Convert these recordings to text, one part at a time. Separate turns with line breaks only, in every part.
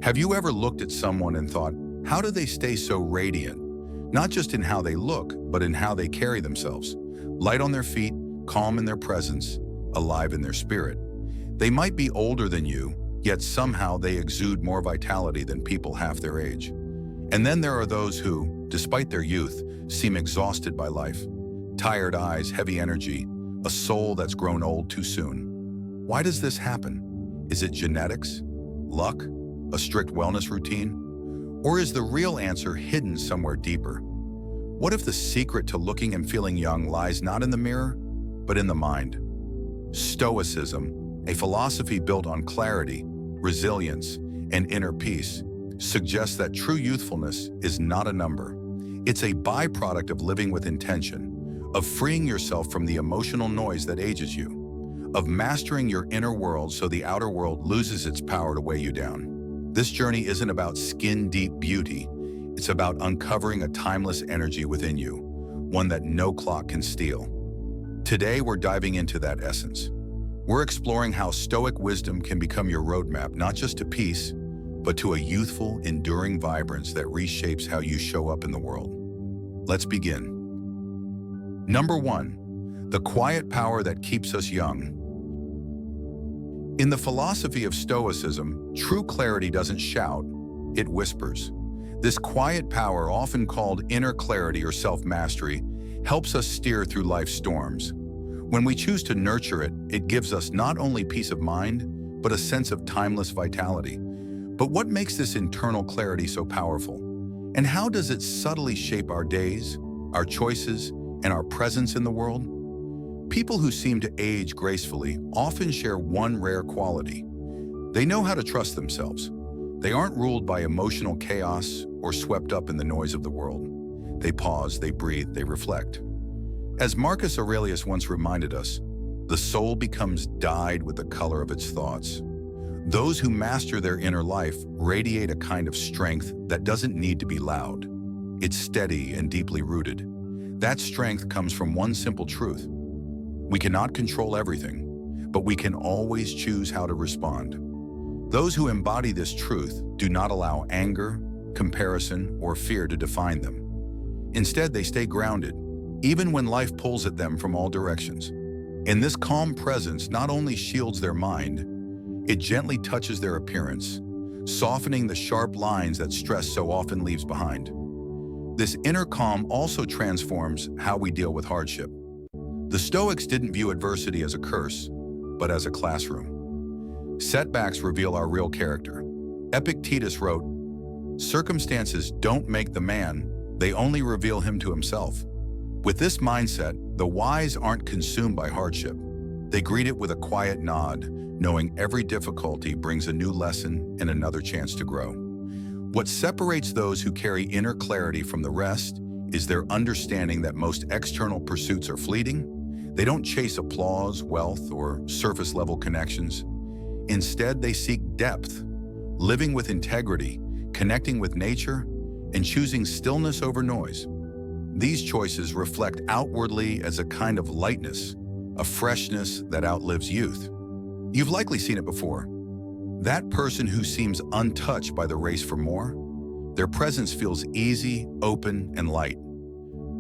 Have you ever looked at someone and thought, how do they stay so radiant? Not just in how they look, but in how they carry themselves. Light on their feet, calm in their presence, alive in their spirit. They might be older than you, yet somehow they exude more vitality than people half their age. And then there are those who, despite their youth, seem exhausted by life. Tired eyes, heavy energy, a soul that's grown old too soon. Why does this happen? Is it genetics? Luck? A strict wellness routine? Or is the real answer hidden somewhere deeper? What if the secret to looking and feeling young lies not in the mirror, but in the mind? Stoicism, a philosophy built on clarity, resilience, and inner peace, suggests that true youthfulness is not a number. It's a byproduct of living with intention, of freeing yourself from the emotional noise that ages you, of mastering your inner world so the outer world loses its power to weigh you down. This journey isn't about skin-deep beauty. It's about uncovering a timeless energy within you, one that no clock can steal. Today, we're diving into that essence. We're exploring how Stoic wisdom can become your roadmap, not just to peace, but to a youthful, enduring vibrance that reshapes how you show up in the world. Let's begin. Number 1, the quiet power that keeps us young. In the philosophy of Stoicism, true clarity doesn't shout, it whispers. This quiet power, often called inner clarity or self-mastery, helps us steer through life's storms. When we choose to nurture it, it gives us not only peace of mind, but a sense of timeless vitality. But what makes this internal clarity so powerful? And how does it subtly shape our days, our choices, and our presence in the world? People who seem to age gracefully often share one rare quality. They know how to trust themselves. They aren't ruled by emotional chaos or swept up in the noise of the world. They pause, they breathe, they reflect. As Marcus Aurelius once reminded us, the soul becomes dyed with the color of its thoughts. Those who master their inner life radiate a kind of strength that doesn't need to be loud. It's steady and deeply rooted. That strength comes from one simple truth. We cannot control everything, but we can always choose how to respond. Those who embody this truth do not allow anger, comparison, or fear to define them. Instead, they stay grounded, even when life pulls at them from all directions. And this calm presence not only shields their mind, it gently touches their appearance, softening the sharp lines that stress so often leaves behind. This inner calm also transforms how we deal with hardship. The Stoics didn't view adversity as a curse, but as a classroom. Setbacks reveal our real character. Epictetus wrote, "Circumstances don't make the man, they only reveal him to himself." With this mindset, the wise aren't consumed by hardship. They greet it with a quiet nod, knowing every difficulty brings a new lesson and another chance to grow. What separates those who carry inner clarity from the rest is their understanding that most external pursuits are fleeting. They don't chase applause, wealth, or surface-level connections. Instead, they seek depth, living with integrity, connecting with nature, and choosing stillness over noise. These choices reflect outwardly as a kind of lightness, a freshness that outlives youth. You've likely seen it before. That person who seems untouched by the race for more, their presence feels easy, open, and light.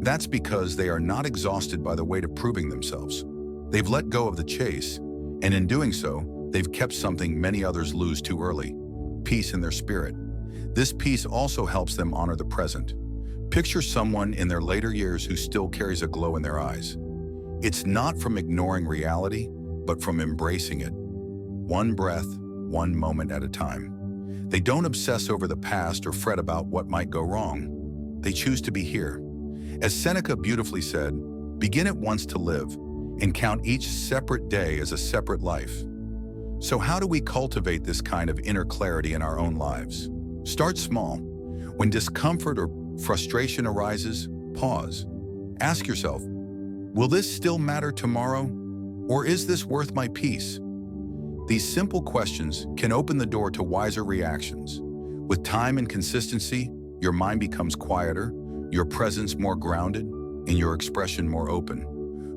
That's because they are not exhausted by the weight of proving themselves. They've let go of the chase, and in doing so, they've kept something many others lose too early: peace in their spirit. This peace also helps them honor the present. Picture someone in their later years who still carries a glow in their eyes. It's not from ignoring reality, but from embracing it. One breath, one moment at a time. They don't obsess over the past or fret about what might go wrong. They choose to be here. As Seneca beautifully said, begin at once to live and count each separate day as a separate life. So how do we cultivate this kind of inner clarity in our own lives? Start small. When discomfort or frustration arises, pause. Ask yourself, will this still matter tomorrow? Or is this worth my peace? These simple questions can open the door to wiser reactions. With time and consistency, your mind becomes quieter, your presence more grounded, and your expression more open.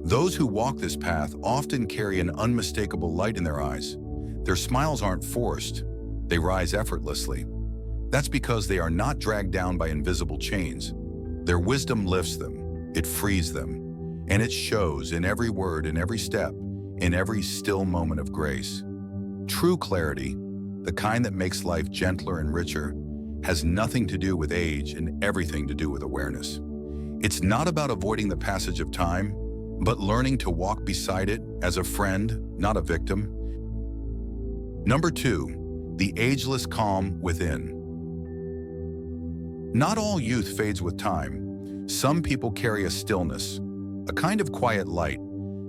Those who walk this path often carry an unmistakable light in their eyes. Their smiles aren't forced, They rise effortlessly. That's because they are not dragged down by invisible chains. Their wisdom lifts them, it frees them, and it shows in every word, in every step, in every still moment of grace. True clarity, the kind that makes life gentler and richer, has nothing to do with age and everything to do with awareness. It's not about avoiding the passage of time, but learning to walk beside it as a friend, not a victim. Number 2, the ageless calm within. Not all youth fades with time. Some people carry a stillness, a kind of quiet light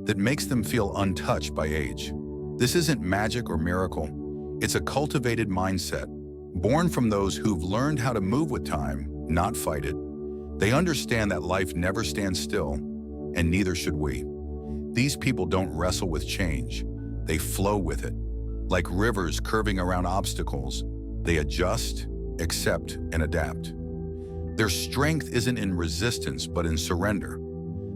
that makes them feel untouched by age. This isn't magic or miracle. It's a cultivated mindset, born from those who've learned how to move with time, not fight it. They understand that life never stands still, and neither should we. These people don't wrestle with change. They flow with it. Like rivers curving around obstacles, they adjust, accept, and adapt. Their strength isn't in resistance, but in surrender.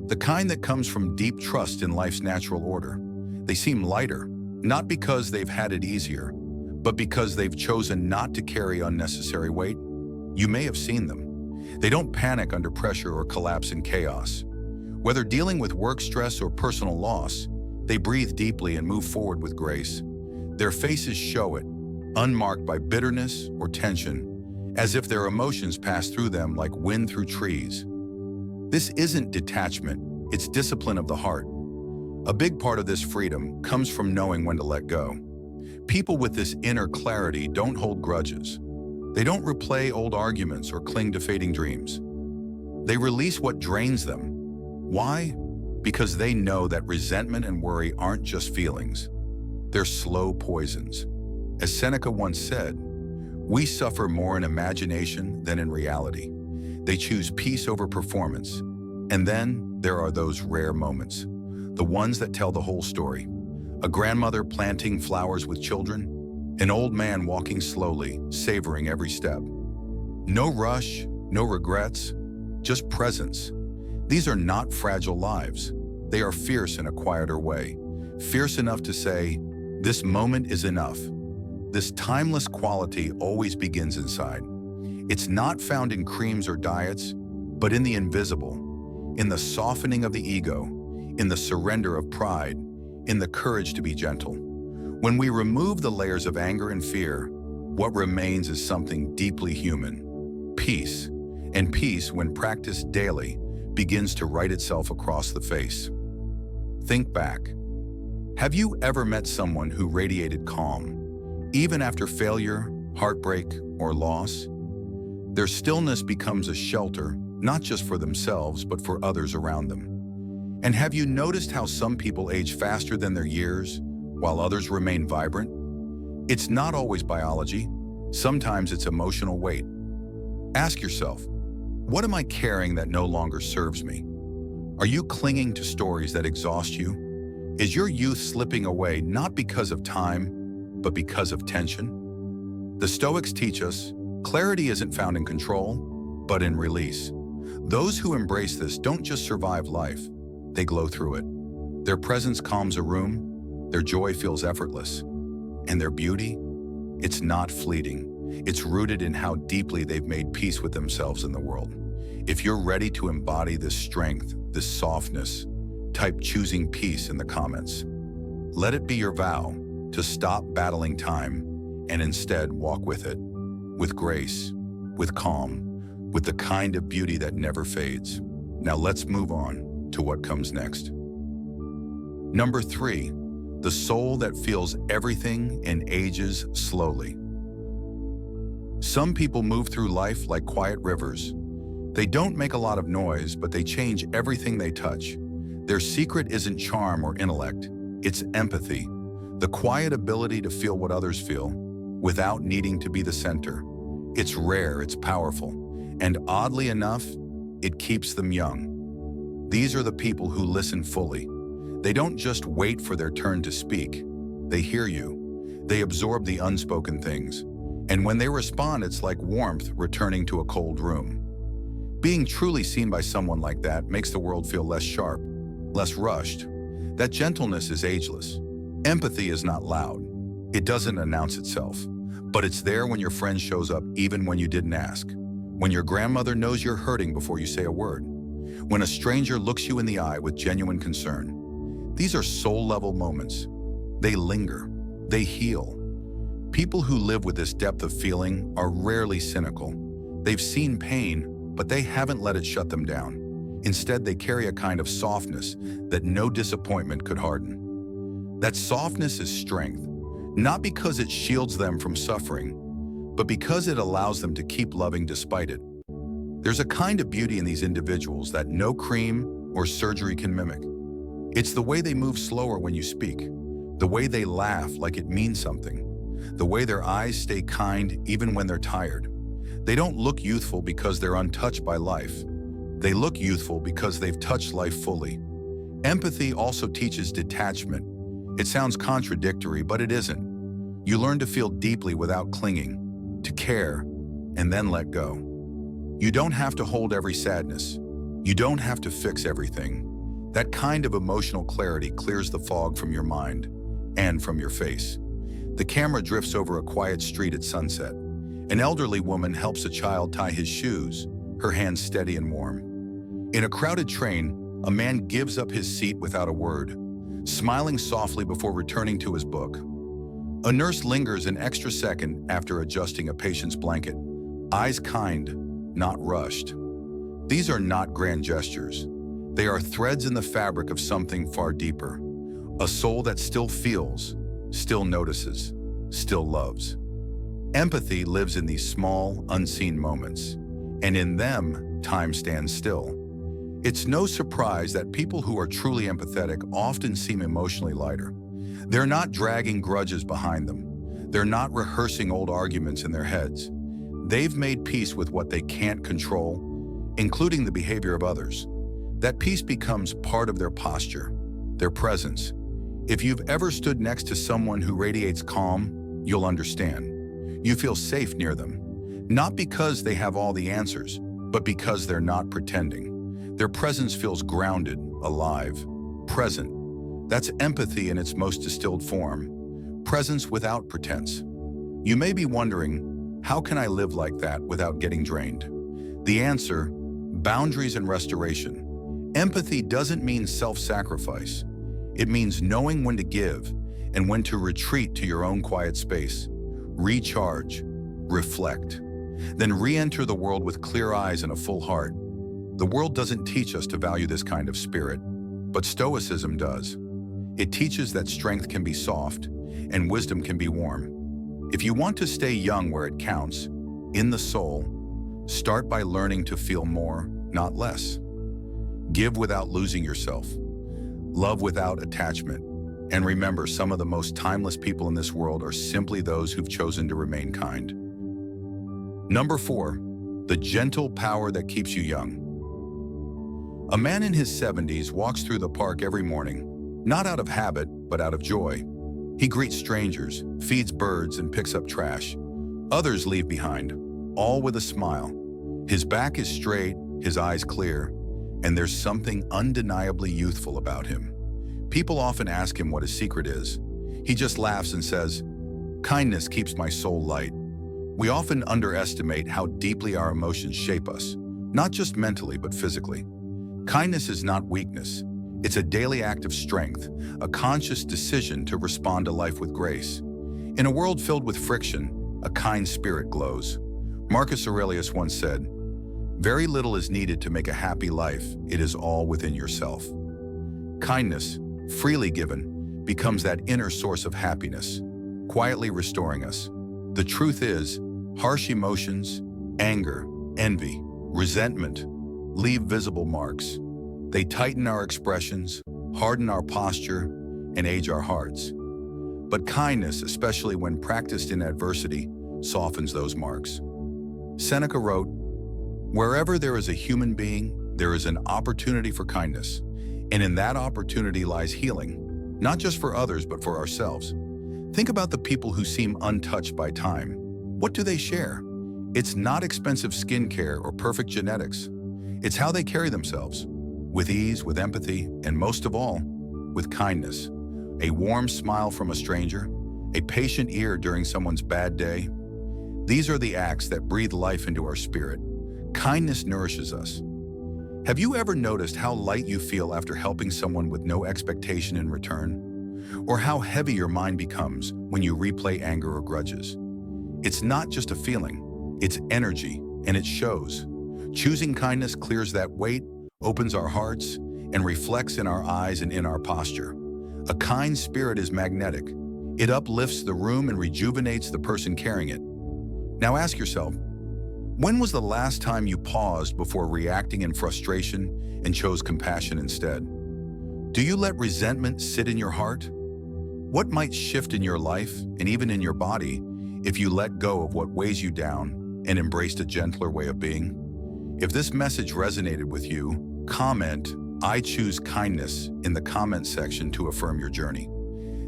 The kind that comes from deep trust in life's natural order. They seem lighter, not because they've had it easier, but because they've chosen not to carry unnecessary weight. You may have seen them. They don't panic under pressure or collapse in chaos. Whether dealing with work stress or personal loss, they breathe deeply and move forward with grace. Their faces show it, unmarked by bitterness or tension, as if their emotions pass through them like wind through trees. This isn't detachment, it's discipline of the heart. A big part of this freedom comes from knowing when to let go. People with this inner clarity don't hold grudges. They don't replay old arguments or cling to fading dreams. They release what drains them. Why? Because they know that resentment and worry aren't just feelings. They're slow poisons. As Seneca once said, we suffer more in imagination than in reality. They choose peace over performance. And then there are those rare moments, the ones that tell the whole story. A grandmother planting flowers with children, an old man walking slowly, savoring every step. No rush, no regrets, just presence. These are not fragile lives. They are fierce in a quieter way. Fierce enough to say, this moment is enough. This timeless quality always begins inside. It's not found in creams or diets, but in the invisible, in the softening of the ego, in the surrender of pride, in the courage to be gentle. When we remove the layers of anger and fear, what remains is something deeply human, peace. And peace, when practiced daily, begins to write itself across the face. Think back. Have you ever met someone who radiated calm, even after failure, heartbreak, or loss? Their stillness becomes a shelter, not just for themselves, but for others around them. And have you noticed how some people age faster than their years, while others remain vibrant? It's not always biology. Sometimes it's emotional weight. Ask yourself, what am I carrying that no longer serves me? Are you clinging to stories that exhaust you? Is your youth slipping away not because of time, but because of tension? The Stoics teach us, clarity isn't found in control, but in release. Those who embrace this don't just survive life, they glow through it. Their presence calms a room, their joy feels effortless, and their beauty, it's not fleeting. It's rooted in how deeply they've made peace with themselves and the world. If you're ready to embody this strength, this softness, type choosing peace in the comments. Let it be your vow to stop battling time and instead walk with it, with grace, with calm, with the kind of beauty that never fades. Now let's move on to what comes next. Number 3, the soul that feels everything and ages slowly. Some people move through life like quiet rivers. They don't make a lot of noise, but they change everything they touch. Their secret isn't charm or intellect, it's empathy, the quiet ability to feel what others feel without needing to be the center. It's rare, it's powerful, and oddly enough, it keeps them young. These are the people who listen fully. They don't just wait for their turn to speak. They hear you. They absorb the unspoken things. And when they respond, it's like warmth returning to a cold room. Being truly seen by someone like that makes the world feel less sharp, less rushed. That gentleness is ageless. Empathy is not loud. It doesn't announce itself, But it's there when your friend shows up even when you didn't ask. When your grandmother knows you're hurting before you say a word. When a stranger looks you in the eye with genuine concern. These are soul-level moments. They linger. They heal. People who live with this depth of feeling are rarely cynical. They've seen pain, but they haven't let it shut them down. Instead, they carry a kind of softness that no disappointment could harden. That softness is strength, not because it shields them from suffering, but because it allows them to keep loving despite it. There's a kind of beauty in these individuals that no cream or surgery can mimic. It's the way they move slower when you speak, the way they laugh like it means something, the way their eyes stay kind even when they're tired. They don't look youthful because they're untouched by life. They look youthful because they've touched life fully. Empathy also teaches detachment. It sounds contradictory, but it isn't. You learn to feel deeply without clinging, to care, and then let go. You don't have to hold every sadness. You don't have to fix everything. That kind of emotional clarity clears the fog from your mind and from your face. The camera drifts over a quiet street at sunset. An elderly woman helps a child tie his shoes, her hands steady and warm. In a crowded train, a man gives up his seat without a word, smiling softly before returning to his book. A nurse lingers an extra second after adjusting a patient's blanket, eyes kind, not rushed. These are not grand gestures. They are threads in the fabric of something far deeper, a soul that still feels, still notices, still loves. Empathy lives in these small, unseen moments, and in them, time stands still. It's no surprise that people who are truly empathetic often seem emotionally lighter. They're not dragging grudges behind them. They're not rehearsing old arguments in their heads. They've made peace with what they can't control, including the behavior of others. That peace becomes part of their posture, their presence. If you've ever stood next to someone who radiates calm, you'll understand. You feel safe near them, not because they have all the answers, but because they're not pretending. Their presence feels grounded, alive, present. That's empathy in its most distilled form, presence without pretense. You may be wondering, how can I live like that without getting drained? The answer, boundaries and restoration. Empathy doesn't mean self-sacrifice. It means knowing when to give and when to retreat to your own quiet space. Recharge, reflect, then re-enter the world with clear eyes and a full heart. The world doesn't teach us to value this kind of spirit, but Stoicism does. It teaches that strength can be soft and wisdom can be warm. If you want to stay young where it counts, in the soul, start by learning to feel more, not less. Give without losing yourself. Love without attachment. And remember, some of the most timeless people in this world are simply those who've chosen to remain kind. Number 4, the gentle power that keeps you young. A man in his 70s walks through the park every morning, not out of habit, but out of joy. He greets strangers, feeds birds, and picks up trash. Others leave behind, all with a smile. His back is straight, his eyes clear, and there's something undeniably youthful about him. People often ask him what his secret is. He just laughs and says, "Kindness keeps my soul light." We often underestimate how deeply our emotions shape us, not just mentally, but physically. Kindness is not weakness. It's a daily act of strength, a conscious decision to respond to life with grace. In a world filled with friction, a kind spirit glows. Marcus Aurelius once said, "Very little is needed to make a happy life. It is all within yourself." Kindness, freely given, becomes that inner source of happiness, quietly restoring us. The truth is, harsh emotions, anger, envy, resentment, leave visible marks. They tighten our expressions, harden our posture, and age our hearts. But kindness, especially when practiced in adversity, softens those marks. Seneca wrote, "Wherever there is a human being, there is an opportunity for kindness. And in that opportunity lies healing, not just for others, but for ourselves." Think about the people who seem untouched by time. What do they share? It's not expensive skincare or perfect genetics. It's how they carry themselves, with ease, with empathy, and most of all, with kindness. A warm smile from a stranger, a patient ear during someone's bad day, These are the acts that breathe life into our spirit. Kindness nourishes us. Have you ever noticed how light you feel after helping someone with no expectation in return? Or how heavy your mind becomes when you replay anger or grudges? It's not just a feeling, it's energy, and it shows. Choosing kindness clears that weight, opens our hearts, and reflects in our eyes and in our posture. A kind spirit is magnetic. It uplifts the room and rejuvenates the person carrying it. Now ask yourself, when was the last time you paused before reacting in frustration and chose compassion instead? Do you let resentment sit in your heart? What might shift in your life and even in your body if you let go of what weighs you down and embraced a gentler way of being? If this message resonated with you, comment, "I choose kindness" in the comment section to affirm your journey.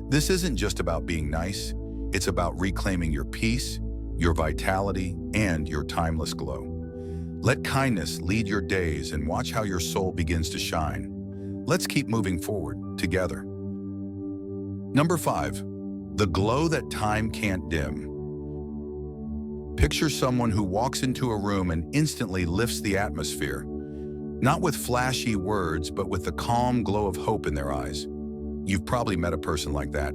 This isn't just about being nice, it's about reclaiming your peace, your vitality, and your timeless glow. Let kindness lead your days and watch how your soul begins to shine. Let's keep moving forward together. Number 5, the glow that time can't dim. Picture someone who walks into a room and instantly lifts the atmosphere, not with flashy words, but with the calm glow of hope in their eyes. You've probably met a person like that.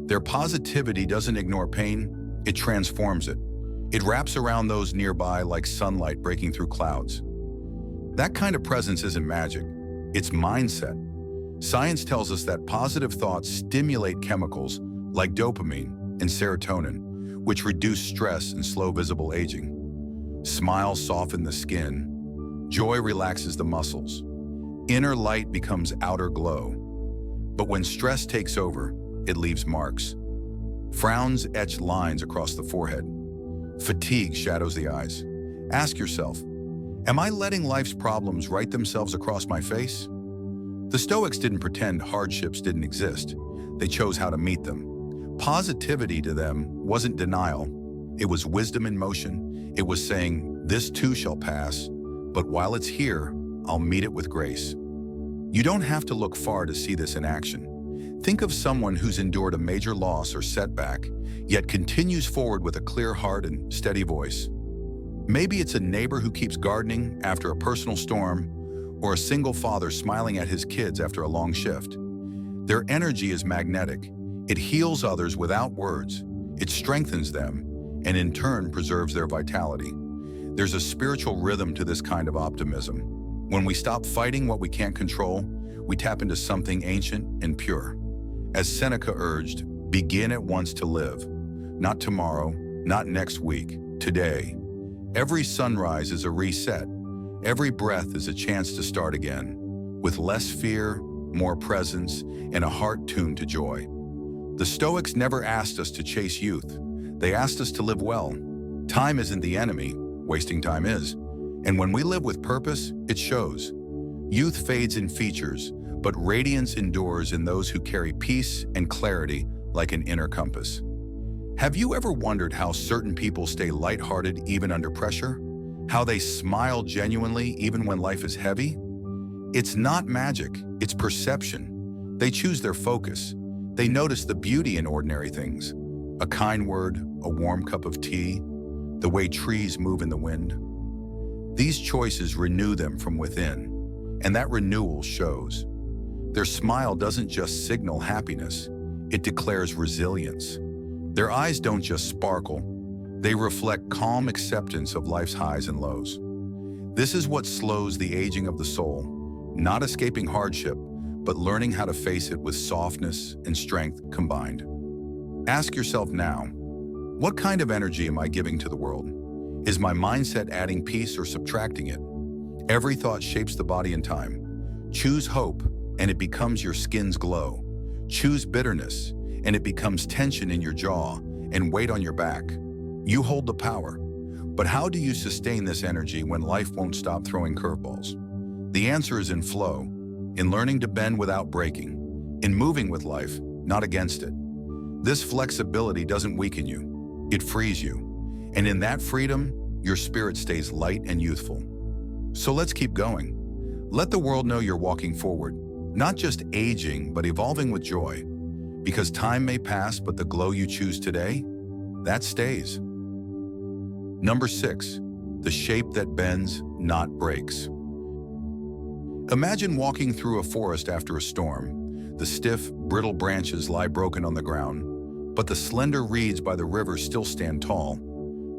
Their positivity doesn't ignore pain, it transforms it. It wraps around those nearby like sunlight breaking through clouds. That kind of presence isn't magic, it's mindset. Science tells us that positive thoughts stimulate chemicals like dopamine and serotonin, which reduce stress and slow visible aging. Smiles soften the skin. Joy relaxes the muscles. Inner light becomes outer glow. But when stress takes over, it leaves marks. Frowns etch lines across the forehead. Fatigue shadows the eyes. Ask yourself, am I letting life's problems write themselves across my face? The Stoics didn't pretend hardships didn't exist. They chose how to meet them. Positivity to them wasn't denial. It was wisdom in motion. It was saying, this too shall pass, but while it's here, I'll meet it with grace. You don't have to look far to see this in action. Think of someone who's endured a major loss or setback, yet continues forward with a clear heart and steady voice. Maybe it's a neighbor who keeps gardening after a personal storm, or a single father smiling at his kids after a long shift. Their energy is magnetic. It heals others without words. It strengthens them, and in turn preserves their vitality. There's a spiritual rhythm to this kind of optimism. When we stop fighting what we can't control, we tap into something ancient and pure. As Seneca urged, begin at once to live. Not tomorrow, not next week, today. Every sunrise is a reset. Every breath is a chance to start again, with less fear, more presence, and a heart tuned to joy. The Stoics never asked us to chase youth. They asked us to live well. Time isn't the enemy, wasting time is. And when we live with purpose, it shows. Youth fades in features, but radiance endures in those who carry peace and clarity like an inner compass. Have you ever wondered how certain people stay lighthearted even under pressure? How they smile genuinely even when life is heavy? It's not magic, it's perception. They choose their focus. They notice the beauty in ordinary things. A kind word, a warm cup of tea, the way trees move in the wind. These choices renew them from within, and that renewal shows. Their smile doesn't just signal happiness, it declares resilience. Their eyes don't just sparkle, they reflect calm acceptance of life's highs and lows. This is what slows the aging of the soul, not escaping hardship, but learning how to face it with softness and strength combined. Ask yourself now, what kind of energy am I giving to the world? Is my mindset adding peace or subtracting it? Every thought shapes the body in time. Choose hope, and it becomes your skin's glow. Choose bitterness, and it becomes tension in your jaw and weight on your back. You hold the power. But how do you sustain this energy when life won't stop throwing curveballs? The answer is in flow, in learning to bend without breaking, in moving with life, not against it. This flexibility doesn't weaken you, it frees you. And in that freedom, your spirit stays light and youthful. So let's keep going. Let the world know you're walking forward, not just aging, but evolving with joy. Because time may pass, but the glow you choose today, that stays. Number 6, the shape that bends, not breaks. Imagine walking through a forest after a storm. The stiff, brittle branches lie broken on the ground, but the slender reeds by the river still stand tall,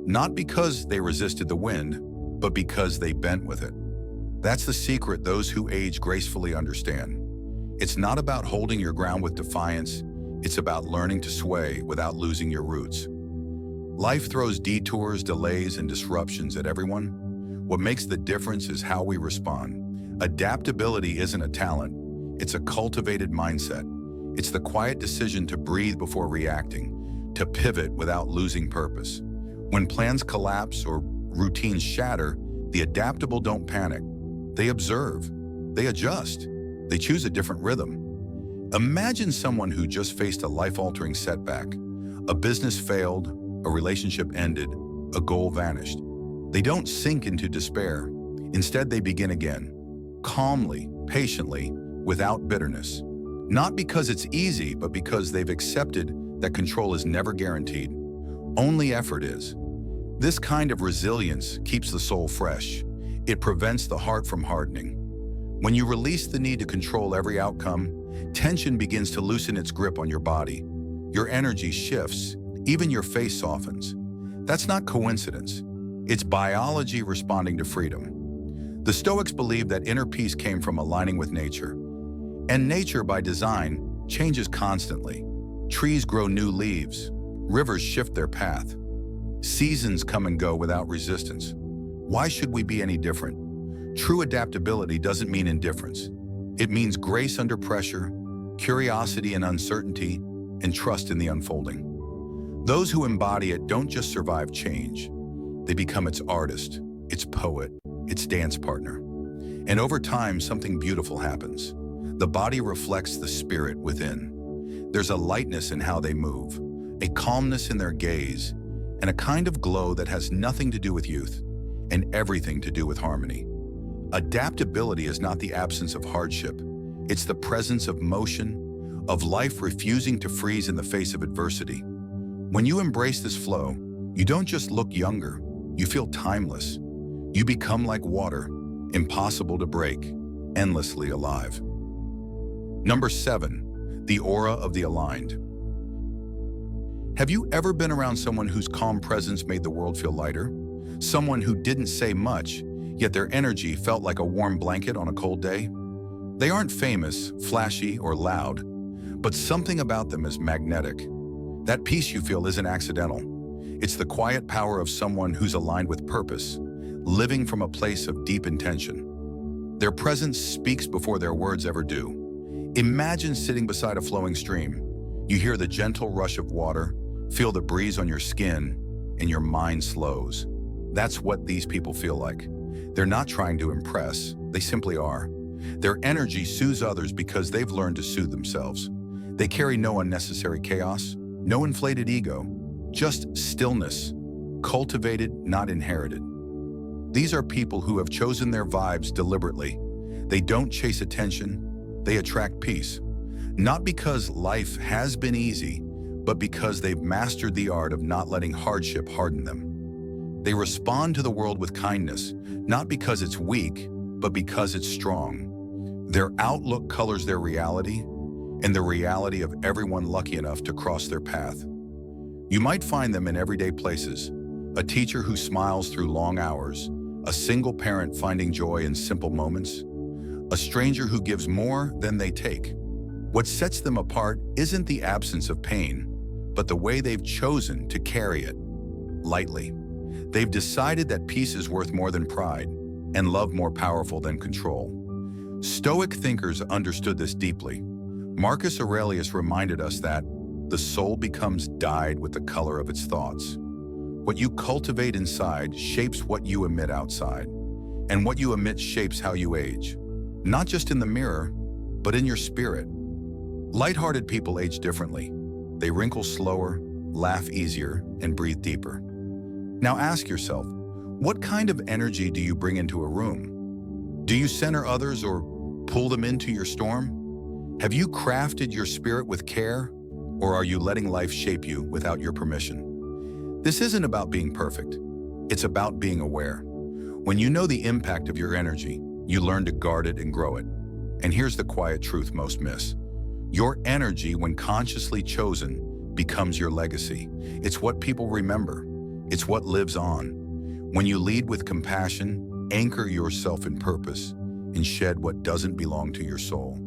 not because they resisted the wind, but because they bent with it. That's the secret those who age gracefully understand. It's not about holding your ground with defiance, it's about learning to sway without losing your roots. Life throws detours, delays, and disruptions at everyone. What makes the difference is how we respond. Adaptability isn't a talent, it's a cultivated mindset. It's the quiet decision to breathe before reacting, to pivot without losing purpose. When plans collapse or routines shatter, the adaptable don't panic. They observe, they adjust, they choose a different rhythm. Imagine someone who just faced a life-altering setback. A business failed, a relationship ended, a goal vanished. They don't sink into despair. Instead, they begin again, calmly, patiently, without bitterness. Not because it's easy, but because they've accepted that control is never guaranteed. Only effort is. This kind of resilience keeps the soul fresh. It prevents the heart from hardening. When you release the need to control every outcome, tension begins to loosen its grip on your body. Your energy shifts, even your face softens. That's not coincidence. It's biology responding to freedom. The Stoics believed that inner peace came from aligning with nature. And nature, by design, changes constantly. Trees grow new leaves. Rivers shift their path. Seasons come and go without resistance. Why should we be any different? True adaptability doesn't mean indifference. It means grace under pressure, curiosity in uncertainty, and trust in the unfolding. Those who embody it don't just survive change. They become its artist, its poet, its dance partner. And over time, something beautiful happens. The body reflects the spirit within. There's a lightness in how they move, a calmness in their gaze, and a kind of glow that has nothing to do with youth and everything to do with harmony. Adaptability is not the absence of hardship. It's the presence of motion, of life refusing to freeze in the face of adversity. When you embrace this flow, you don't just look younger, you feel timeless. You become like water, impossible to break, endlessly alive. Number 7, the aura of the aligned. Have you ever been around someone whose calm presence made the world feel lighter? Someone who didn't say much, yet their energy felt like a warm blanket on a cold day? They aren't famous, flashy, or loud, but something about them is magnetic. That peace you feel isn't accidental. It's the quiet power of someone who's aligned with purpose, living from a place of deep intention. Their presence speaks before their words ever do. Imagine sitting beside a flowing stream. You hear the gentle rush of water, feel the breeze on your skin, and your mind slows. That's what these people feel like. They're not trying to impress, they simply are. Their energy soothes others because they've learned to soothe themselves. They carry no unnecessary chaos, no inflated ego, just stillness, cultivated, not inherited. These are people who have chosen their vibes deliberately. They don't chase attention, they attract peace. Not because life has been easy, but because they've mastered the art of not letting hardship harden them. They respond to the world with kindness, not because it's weak, but because it's strong. Their outlook colors their reality, and the reality of everyone lucky enough to cross their path. You might find them in everyday places, a teacher who smiles through long hours, a single parent finding joy in simple moments, a stranger who gives more than they take. What sets them apart isn't the absence of pain, but the way they've chosen to carry it lightly. They've decided that peace is worth more than pride, and love more powerful than control. Stoic thinkers understood this deeply. Marcus Aurelius reminded us that the soul becomes dyed with the color of its thoughts. What you cultivate inside shapes what you emit outside, and what you emit shapes how you age. Not just in the mirror, but in your spirit. Lighthearted people age differently. They wrinkle slower, laugh easier, and breathe deeper. Now ask yourself, what kind of energy do you bring into a room? Do you center others or pull them into your storm? Have you crafted your spirit with care, or are you letting life shape you without your permission? This isn't about being perfect. It's about being aware. When you know the impact of your energy, you learn to guard it and grow it. And here's the quiet truth most miss. Your energy, when consciously chosen, becomes your legacy. It's what people remember. It's what lives on. When you lead with compassion, anchor yourself in purpose, and shed what doesn't belong to your soul,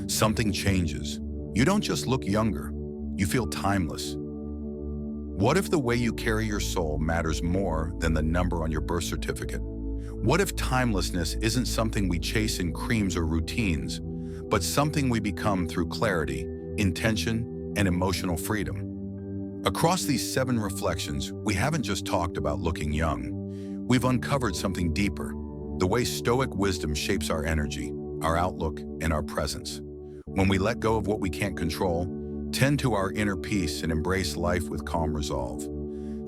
something changes. You don't just look younger, you feel timeless. What if the way you carry your soul matters more than the number on your birth certificate? What if timelessness isn't something we chase in creams or routines, but something we become through clarity, intention, and emotional freedom? Across these 7 reflections, we haven't just talked about looking young. We've uncovered something deeper, the way Stoic wisdom shapes our energy, our outlook, and our presence. When we let go of what we can't control, tend to our inner peace, and embrace life with calm resolve,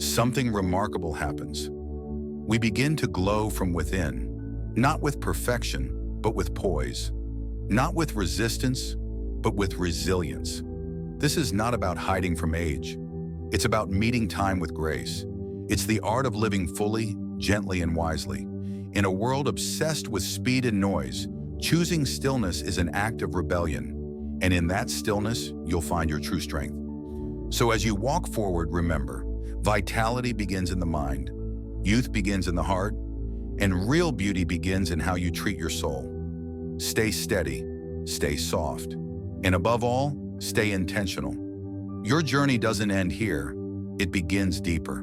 something remarkable happens. We begin to glow from within, not with perfection, but with poise. Not with resistance, but with resilience. This is not about hiding from age. It's about meeting time with grace. It's the art of living fully, gently, and wisely. In a world obsessed with speed and noise, choosing stillness is an act of rebellion. And in that stillness, you'll find your true strength. So as you walk forward, remember, vitality begins in the mind, youth begins in the heart, and real beauty begins in how you treat your soul. Stay steady, stay soft, and above all, stay intentional. Your journey doesn't end here, it begins deeper.